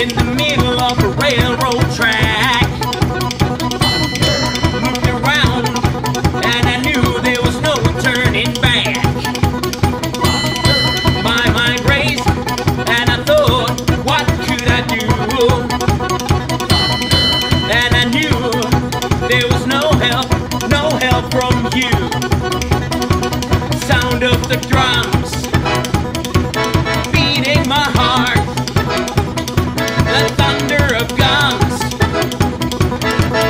in the middle of a railroad track. Moved around and I knew there was no turning back. My mind raced and I thought, what could I do? And I knew there was no help from you. Sound of the drums beating my heart, the thunder of guns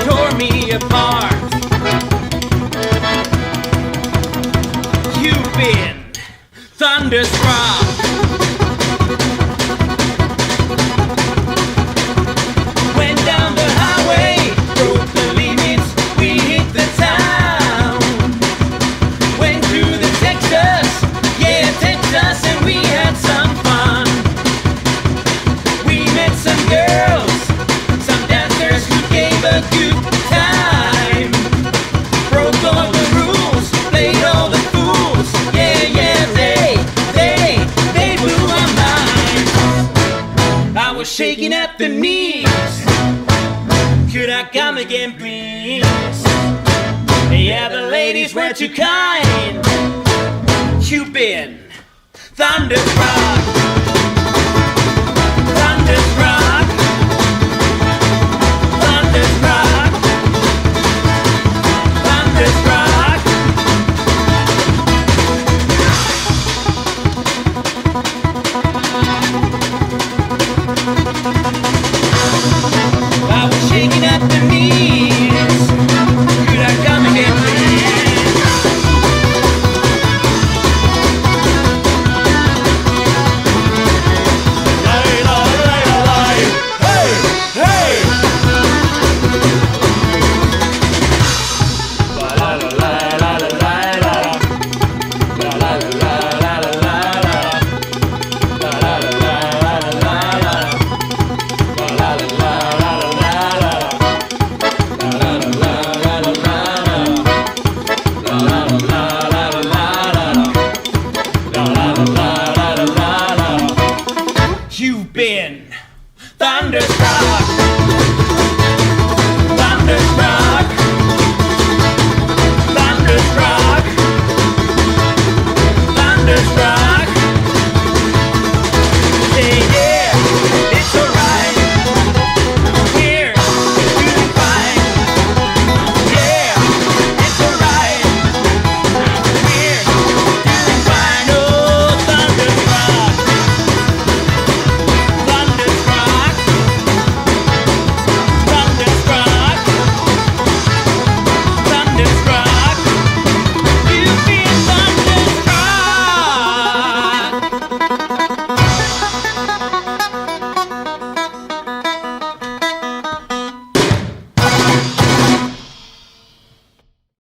tore me apart. You've been thunderstruck. Went down the highway, broke the limits, we hit the town. Went to the Texas, yeah, Texas, and we had some fun. We met some girls, some dancers who gave a good time. Broke all the rules, played all the fools, yeah, yeah, they blew my mind. I was shaking at the knees. Could I come again, please? Yeah, the ladies were too kind. You've been thunderstruck, thunderstruck, thunderstruck, thunderstruck. I was shaking at the knees. Could I come again, please? Lay, lay, lay, hey, hey. La la la la la la la la la la la la la la la la You've been thunderstruck, thunderstruck.